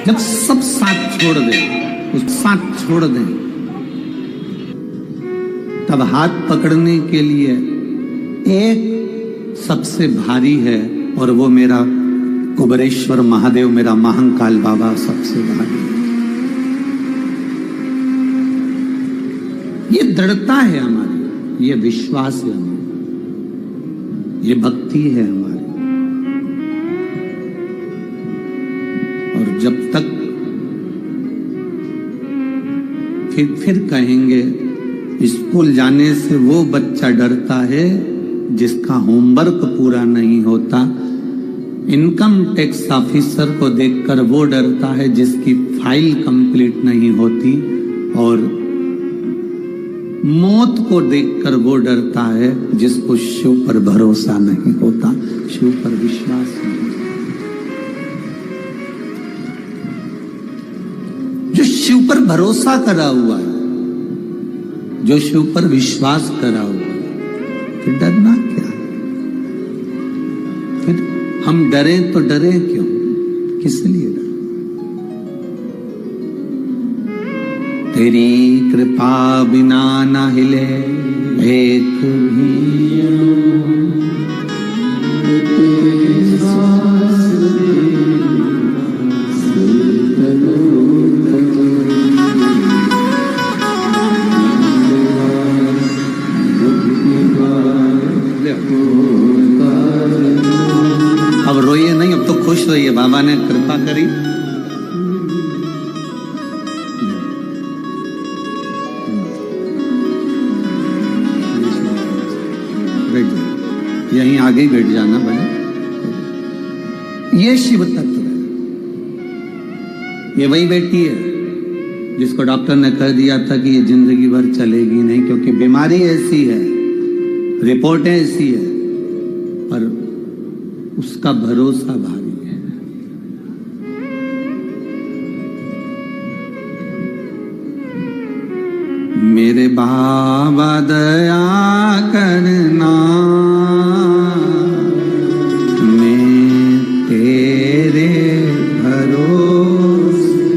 जब सब साथ छोड़ दें, उस साथ छोड़ दें, तब हाथ पकड़ने के लिए एक सबसे भारी है, और वो मेरा कुबेरेश्वर महादेव, मेरा महाकाल बाबा सबसे भारी है। ये दृढ़ता है हमारी, ये विश्वास है हमारी, ये भक्ति है हमारी। और जब तक फिर कहेंगे, स्कूल जाने से वो बच्चा डरता है जिसका होमवर्क पूरा नहीं होता, इनकम टैक्स ऑफिसर को देखकर वो डरता है जिसकी फाइल कंप्लीट नहीं होती, और मौत को देखकर वो डरता है जिसको शिव पर भरोसा नहीं होता, शिव पर विश्वास नहीं। जो शिव पर भरोसा करा हुआ है, जो शिव पर विश्वास करा हुआ है, फिर डरना क्या? फिर हम डरे तो डरे क्यों? किस लिए डरे? तेरी कृपा बिना न हिले एक भी, अब रोइए नहीं, अब तो खुश होइए, बाबा ने कृपा करी। यहीं आगे बैठ जाना भले। ये शिव तत्व है, ये वही बेटी है जिसको डॉक्टर ने कह दिया था कि ये जिंदगी भर चलेगी नहीं, क्योंकि बीमारी ऐसी है, रिपोर्टें ऐसी है, पर उसका भरोसा भारी है। मेरे बाबा दया करना, मैं तेरे भरोसे,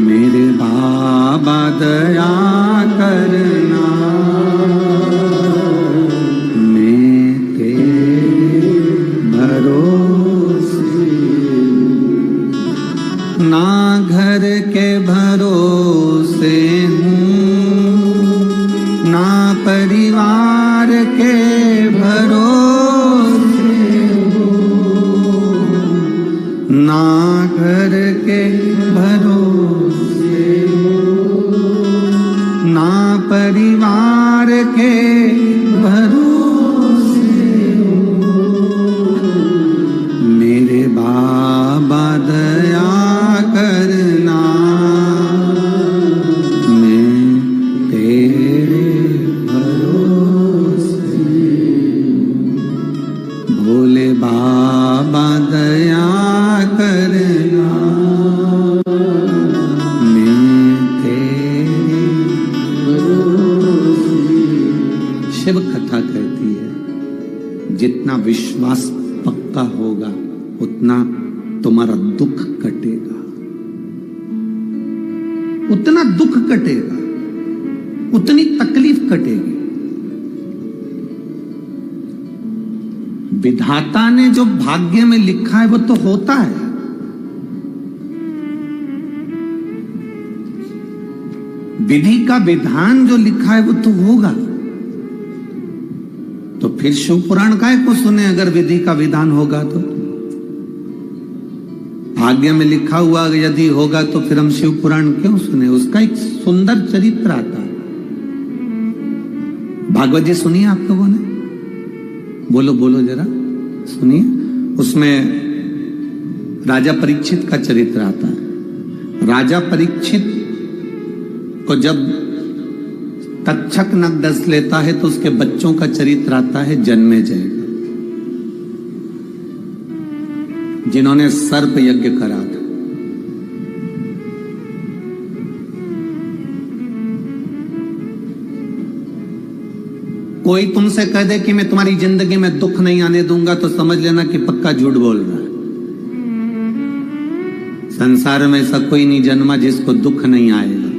मेरे बाबा दया करना, मैं तेरे भरोसे, ना घर के भरोसे हूँ, ना परिवार के भरोसे हूँ, ना घर के भरोसे हूँ, ना परिवार के भरोसे हूँ, मेरे बाबा दया करना, मैं तेरे भरोसे, भोले बाबा दया करना, मैं तेरे भरोसे। शिव कथा कहती है, जितना विश्वास पक्का होगा उतना तुम्हारा दुख कटेगा, उतना दुख कटेगा, उतनी तकलीफ कटेगी। विधाता ने जो भाग्य में लिखा है वो तो होता है। विधि का विधान जो लिखा है वो तो होगा। तो फिर शिव पुराण काहे को सुने अगर विधि का विधान होगा तो? भाग्य में लिखा हुआ यदि होगा तो फिर हम शिव पुराण क्यों सुने? उसका एक सुंदर चरित्र आता है। भागवत जी सुनिए आप लोगों ने, बोलो बोलो जरा सुनिए। उसमें राजा परीक्षित का चरित्र आता है। राजा परीक्षित को जब तक्षक नग डस लेता है तो उसके बच्चों का चरित्र आता है जन्मेजय का, जिन्होंने सर्प यज्ञ करा था। कोई तुमसे कह दे कि मैं तुम्हारी जिंदगी में दुख नहीं आने दूंगा तो समझ लेना कि पक्का झूठ बोल रहा है। संसार में ऐसा कोई नहीं जन्मा जिसको दुख नहीं आएगा।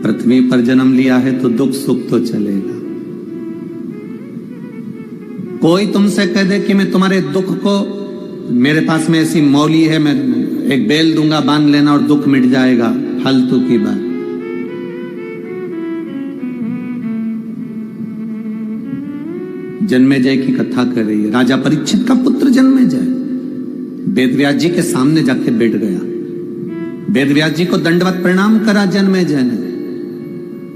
पृथ्वी पर जन्म लिया है तो दुख सुख तो चलेगा। कोई तुमसे कह दे कि मैं तुम्हारे दुख को, मेरे पास में ऐसी मौली है, मैं एक बेल दूंगा, बांध लेना और दुख मिट जाएगा, फालतू की बात। जन्मेजय की कथा कर रही है। राजा परीक्षित का पुत्र जन्मेजय वेदव्यास जी के सामने जाके बैठ गया। वेदव्यास जी को दंडवत प्रणाम करा जन्मेजय ने,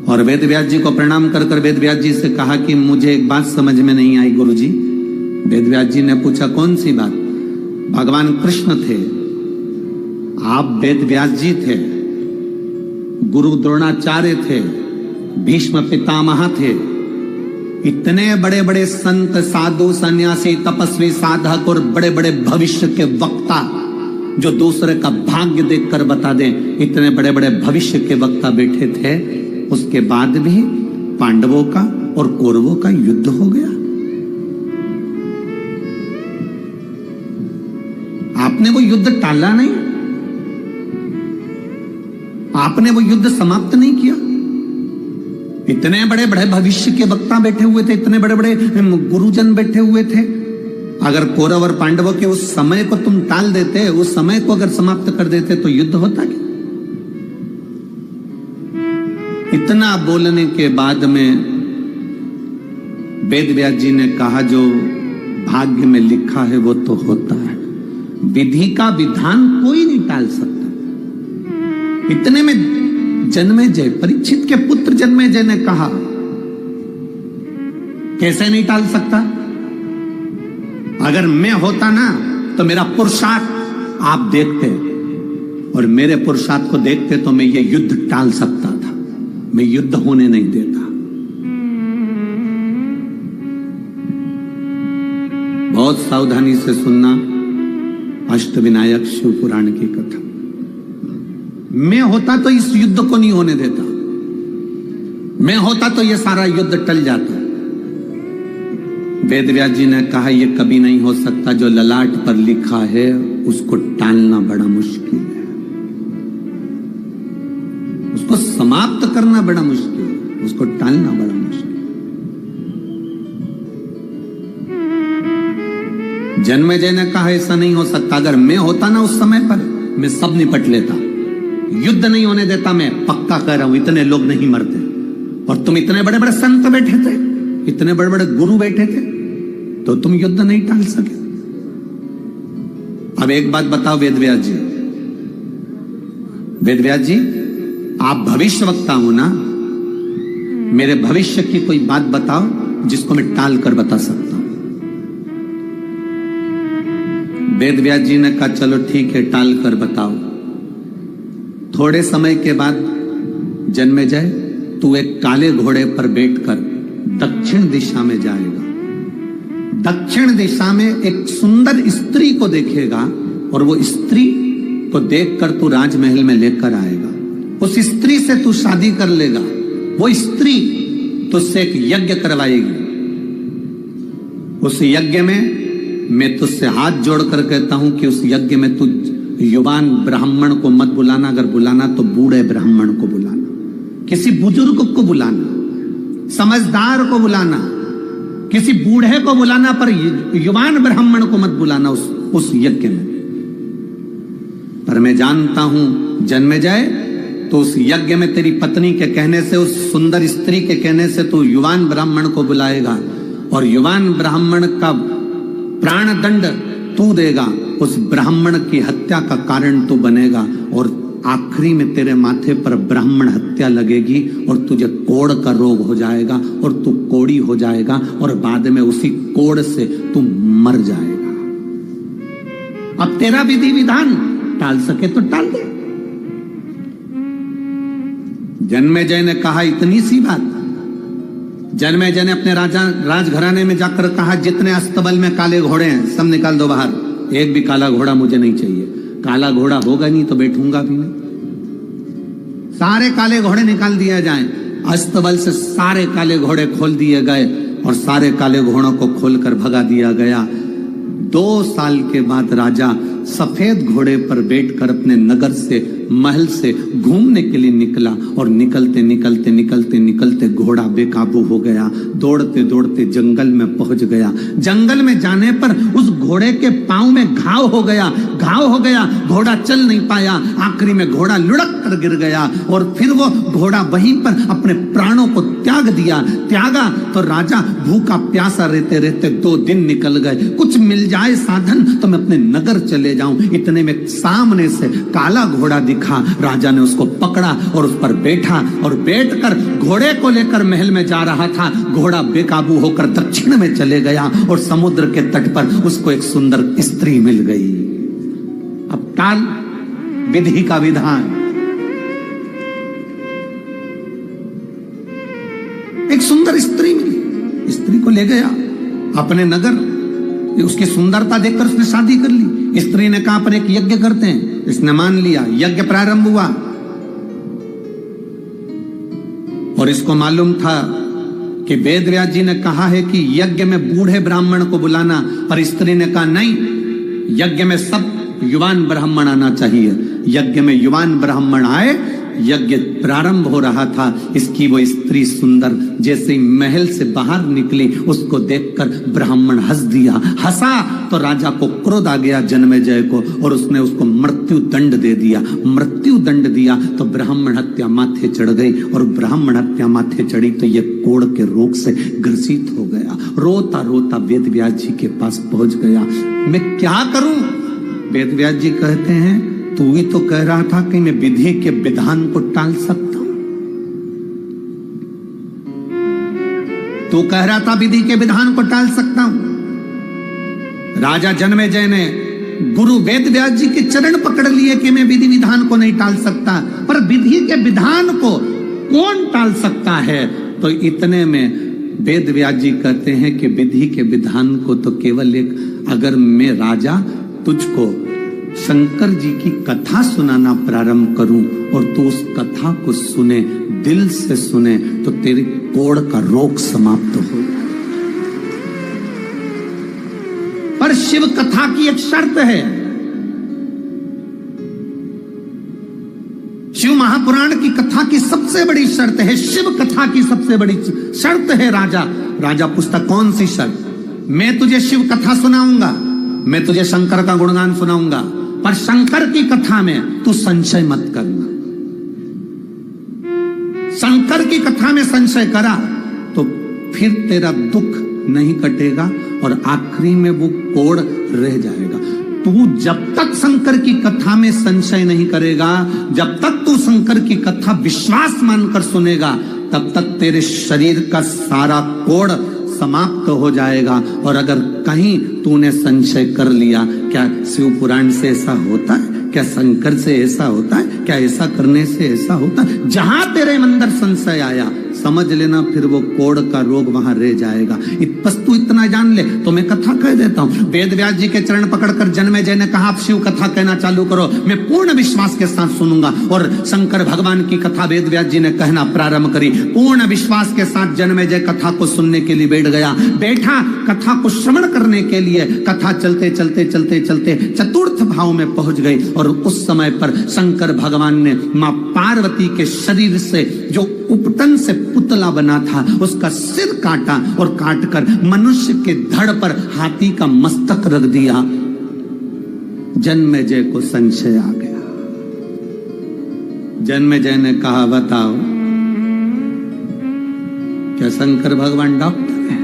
और वेदव्यास जी को प्रणाम कर कर वेदव्यास जी से कहा कि मुझे एक बात समझ में नहीं आई गुरुजी। वेदव्यास जी ने पूछा कौन सी बात? भगवान कृष्ण थे, आप वेदव्यास जी थे, गुरु द्रोणाचार्य थे, भीष्म पितामह थे, इतने बड़े बड़े संत साधु सन्यासी तपस्वी साधक और बड़े बड़े भविष्य के वक्ता जो दूसरे का भाग्य देखकर बता दें, इतने बड़े बड़े भविष्य के वक्ता बैठे थे, उसके बाद भी पांडवों का और कौरवों का युद्ध हो गया। आपने वो युद्ध टाला नहीं, आपने वो युद्ध समाप्त नहीं किया। इतने बड़े बड़े भविष्य के वक्ता बैठे हुए थे, इतने बड़े बड़े गुरुजन बैठे हुए थे। अगर कौरव और पांडवों के उस समय को तुम टाल देते, उस समय को अगर समाप्त कर देते तो युद्ध होता क्या? इतना बोलने के बाद में वेदव्यास जी ने कहा जो भाग्य में लिखा है वो तो होता है, विधि का विधान कोई नहीं टाल सकता। इतने में जन्मेजय, परीक्षित के पुत्र जन्मेजय ने कहा कैसे नहीं टाल सकता? अगर मैं होता ना तो मेरा पुरुषार्थ आप देखते, और मेरे पुरुषार्थ को देखते तो मैं ये युद्ध टाल सकता था, मैं युद्ध होने नहीं देता। बहुत सावधानी से सुनना अष्टविनायक शिव पुराण की कथा। मैं होता तो इस युद्ध को नहीं होने देता, मैं होता तो ये सारा युद्ध टल जाता। वेदव्यास जी ने कहा यह कभी नहीं हो सकता, जो ललाट पर लिखा है उसको टालना बड़ा मुश्किल है, उसको समाप्त करना बड़ा मुश्किल है, उसको टालना बड़ा मुश्किल है। जन्मेजय ने कहा ऐसा नहीं हो सकता, अगर मैं होता ना उस समय पर मैं सब निपट लेता, युद्ध नहीं होने देता। मैं पक्का कह रहा हूं इतने लोग नहीं मरते, और तुम इतने बड़े बड़े संत बैठे थे, इतने बड़े बड़े गुरु बैठे थे, तो तुम युद्ध नहीं टाल सके। अब एक बात बताओ वेदव्यास जी, वेदव्यास जी आप भविष्य वक्ता हो ना, मेरे भविष्य की कोई बात बताओ जिसको मैं टाल कर बता सकता हूं। वेदव्यास जी ने कहा चलो ठीक है, टाल कर बताओ। थोड़े समय के बाद जन्मेजय तू एक काले घोड़े पर बैठकर दक्षिण दिशा में जाएगा। दक्षिण दिशा में एक सुंदर स्त्री को देखेगा, और वो स्त्री को देखकर तू राजमहल में लेकर आएगा। उस स्त्री से तू शादी कर लेगा, वो स्त्री तुझसे एक यज्ञ करवाएगी। उस यज्ञ में मैं तुझसे हाथ जोड़कर कहता हूं कि उस यज्ञ में तू युवान ब्राह्मण को मत बुलाना, अगर बुलाना तो बूढ़े ब्राह्मण को बुलाना, किसी बुजुर्ग को बुलाना, समझदार को बुलाना, किसी बूढ़े को बुलाना, पर युवान ब्राह्मण को मत बुलाना उस यज्ञ में। पर मैं जानता हूं जन्मेजय, तो उस यज्ञ में तेरी पत्नी के कहने से, उस सुंदर स्त्री के कहने से तू युवान ब्राह्मण को बुलाएगा, और युवान ब्राह्मण का प्राण दंड तू देगा, उस ब्राह्मण की हत्या का कारण तू बनेगा, और आखिरी में तेरे माथे पर ब्राह्मण हत्या लगेगी, और तुझे कोढ़ का रोग हो जाएगा, और तू कोढ़ी हो जाएगा, और बाद में उसी कोढ़ से तू मर जाएगा। अब तेरा विधि विधान टाल सके तो टाल दे। जन्मेजय ने कहा इतनी सी बात। जन्मेजय ने अपने राजघराने में जाकर कहा जितने अस्तबल में काले घोड़े हैं सब निकाल दो बाहर, एक भी काला घोड़ा मुझे नहीं चाहिए। काला घोड़ा होगा नहीं तो बैठूंगा भी नहीं। सारे काले घोड़े निकाल दिए जाएं। अस्तबल से सारे काले घोड़े खोल दिए गए, और सारे काले घोड़ों को खोलकर भगा दिया गया। 2 साल के बाद राजा सफेद घोड़े पर बैठकर अपने नगर से, महल से घूमने के लिए निकला और निकलते निकलते निकलते निकलते घोड़ा बेकाबू हो गया। दौड़ते दौड़ते जंगल में पहुंच गया। जंगल में जाने पर उस घोड़े के पांव में घाव हो गया। घोड़ा चल नहीं पाया। आखिरी में घोड़ा लुढ़क कर गिर गया और फिर वो घोड़ा वहीं पर अपने प्राणों को त्यागा तो राजा भूखा प्यासा रहते रहते 2 दिन निकल गए। कुछ मिल जाए साधन तो मैं अपने नगर चले जाऊं। इतने में सामने से काला घोड़ा दिखा। राजा ने उसको पकड़ा और उस पर बैठा और बैठकर घोड़े को लेकर महल में जा रहा था। घोड़ा बेकाबू होकर दक्षिण में चले गया और समुद्र के तट पर उसको एक सुंदर स्त्री मिल गई। अब काल विधि का विधान, एक सुंदर स्त्री मिली। स्त्री को ले गया अपने नगर। उसकी सुंदरता देखकर उसने शादी कर ली। स्त्री ने कहा अपन एक यज्ञ करते हैं। इसने मान लिया। यज्ञ प्रारंभ हुआ और इसको मालूम था कि वेद व्यास जी ने कहा है कि यज्ञ में बूढ़े ब्राह्मण को बुलाना, पर स्त्री ने कहा नहीं, यज्ञ में सब युवान ब्राह्मण आना चाहिए। यज्ञ में युवान ब्राह्मण आए। यज्ञ प्रारंभ हो रहा था। इसकी वो स्त्री सुंदर जैसे ही महल से बाहर निकली, उसको देखकर ब्राह्मण हंसा तो राजा को क्रोध आ गया जन्मेजय को, और उसने उसको मृत्यु दंड दे दिया। मृत्यु दंड दिया तो ब्राह्मण हत्या माथे चढ़ गई, और ब्राह्मण हत्या माथे चढ़ी तो ये कोढ़ के रोग से ग्रसित हो गया। रोता रोता वेद व्यास जी के पास पहुंच गया। मैं क्या करूं? वेद व्यास जी कहते हैं तू ही तो कह रहा था कि मैं विधि के विधान को टाल सकता हूं। तू कह रहा था विधि के विधान को टाल सकता हूं। राजा जन्मेजय ने गुरु वेद व्यास जी के चरण पकड़ लिए कि मैं विधि विधान को नहीं टाल सकता, पर विधि के विधान को कौन टाल सकता है? तो इतने में वेद व्यास जी कहते हैं कि विधि के विधान को तो केवल एक, अगर मैं राजा तुझको शंकर जी की कथा सुनाना प्रारंभ करूं और तू उस कथा को सुने, दिल से सुने, तो तेरे कोढ़ का रोग समाप्त हो जाए। पर शिव कथा की एक शर्त है। शिव महापुराण की कथा की सबसे बड़ी शर्त है, शिव कथा की सबसे बड़ी शर्त है राजा पूछता कौन सी शर्त? मैं तुझे शिव कथा सुनाऊंगा, मैं तुझे शंकर का गुणगान सुनाऊंगा, पर शंकर की कथा में तू संशय मत करना। शंकर की कथा में संशय करा तो फिर तेरा दुख नहीं कटेगा और आखिरी में वो कोढ़ रह जाएगा। तू जब तक शंकर की कथा में संशय नहीं करेगा, जब तक तू शंकर की कथा विश्वास मानकर सुनेगा, तब तक तेरे शरीर का सारा कोढ़ समाप्त हो जाएगा। और अगर कहीं तूने संशय कर लिया, क्या शिव पुराण से ऐसा होता है? क्या शंकर से ऐसा होता है? क्या ऐसा करने से ऐसा होता है? जहां तेरे अंदर संशय आया, समझ लेना फिर वो कोढ़ का रोग वहां रह जाएगा। बस तू इतना जान ले तो मैं कथा कह देता हूं। वेद व्यास जी के चरण पकड़कर जन्मेजय ने कहा आप शिव कथा कहना चालू करो, मैं पूर्ण विश्वास के साथ सुनूंगा। और शंकर भगवान की कथा वेद व्यास जी ने कहना प्रारंभ करी। पूर्ण विश्वास के साथ जन्मेजय कथा को सुनने के लिए बैठा कथा को श्रवण करने के लिए। कथा चलते चलते चलते चलते चतुर्थ भाव में पहुंच गई और उस समय पर शंकर भगवान ने मां पार्वती के शरीर से जो उपटन से पुतला बना था उसका सिर काटा और काटकर मनुष्य के धड़ पर हाथी का मस्तक रख दिया। जन्मेजय को संशय आ गया। जन्मेजय ने कहा बताओ क्या शंकर भगवान डॉक्टर है?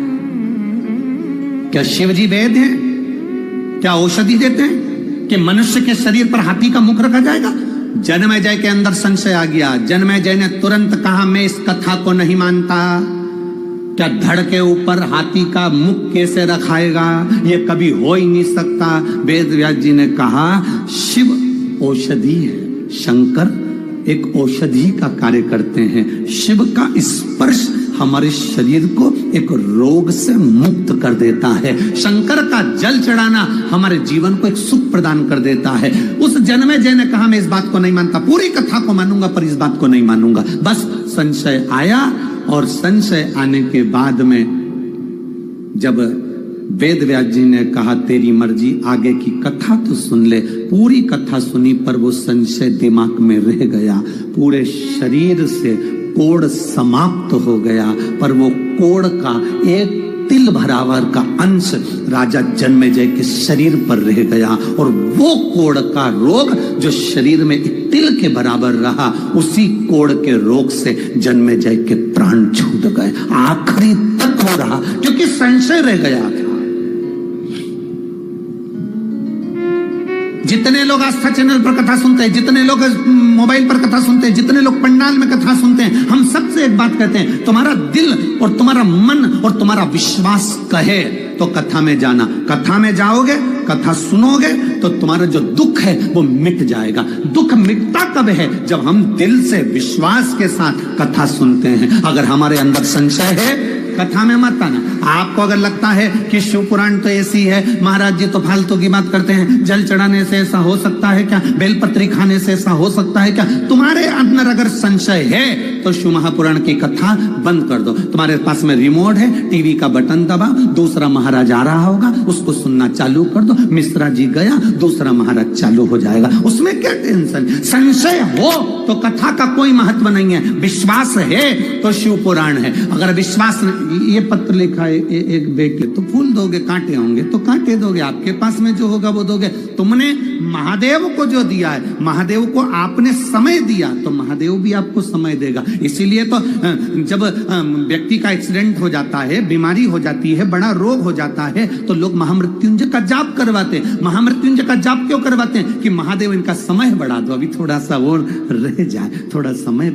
क्या शिवजी वैद्य हैं? क्या औषधि देते हैं कि मनुष्य के शरीर पर हाथी का मुख रखा जाएगा? जन्मेजय के अंदर संशय आ गया। जन्मेजय ने तुरंत कहा मैं इस कथा को नहीं मानता। क्या धड़ के ऊपर हाथी का मुख कैसे रखाएगा? ये कभी हो ही नहीं सकता। वेद व्यास जी ने कहा शिव औषधि है, शंकर एक औषधि का कार्य करते हैं। शिव का स्पर्श हमारे शरीर को एक रोग से मुक्त कर देता है। शंकर का जल चढ़ाना हमारे जीवन को एक सुख प्रदान कर देता है। उस जन्मेजय ने कहा मैं इस बात को नहीं मानता, पूरी कथा को मानूंगा पर इस बात को नहीं मानूंगा। बस संशय आया और संशय आने के बाद में जब वेद व्यास जी ने कहा तेरी मर्जी, आगे की कथा तो सुन ले। पूरी कथा सुनी पर वो संशय दिमाग में रह गया। पूरे शरीर से कोड़ समाप्त हो गया, पर वो कोड़ का एक तिल बराबर का अंश राजा जन्मेजय के शरीर पर रह गया। और वो कोड़ का रोग जो शरीर में एक तिल के बराबर रहा, उसी कोड़ के रोग से जन्मेजय के प्राण छूट गए। आखिरी तक हो रहा, क्योंकि संशय रह गया था। जितने लोग आस्था चैनल पर कथा सुनते हैं, जितने लोग मोबाइल पर कथा सुनते हैं, जितने लोग पंडाल में कथा सुनते हैं, हम सबसे एक बात कहते हैं, तुम्हारा दिल और तुम्हारा मन और तुम्हारा विश्वास कहे तो कथा में जाना। कथा में जाओगे, कथा सुनोगे तो तुम्हारा जो दुख है वो मिट जाएगा। दुख मिटता कब है? जब हम दिल से विश्वास के साथ कथा सुनते हैं। अगर हमारे अंदर संशय है, कथा में मत आना। आपको अगर लगता है कि शिव पुराण तो ऐसी है, महाराज जी तो फालतू की बात करते हैं, जल चढ़ाने से ऐसा हो सकता है क्या, बेलपत्री खाने से ऐसा हो सकता है क्या, तुम्हारे अंदर अगर संशय है तो शिव महापुराण की कथा बंद कर दो। तुम्हारे पास में रिमोट है, टीवी का बटन दबा, दूसरा महाराज आ रहा होगा, उसको सुनना चालू कर दो। मिश्रा जी गया, दूसरा महाराज चालू हो जाएगा। उसमें क्या टेंशन? संशय हो तो कथा का कोई महत्व नहीं है। विश्वास है तो शिव पुराण है। अगर विश्वास, ये पत्र लिखा है एक बेटे, तो फूल दोगे, कांटे होंगे तो कांटे दोगे, आपके पास में जो होगा वो दोगे। तुमने महादेव को जो दिया है, महादेव को आपने समय दिया तो महादेव भी आपको समय देगा। इसीलिए तो जब व्यक्ति का एक्सीडेंट हो जाता है, बीमारी हो जाती है, बड़ा रोग हो जाता है, तो लोग महामृत्युंजय का जाप करवाते हैं। महामृत्युंजय का जाप क्यों करवाते हैं? कि महादेव इनका समय बढ़ा दो, अभी थोड़ा सा और रह जाए, थोड़ा समय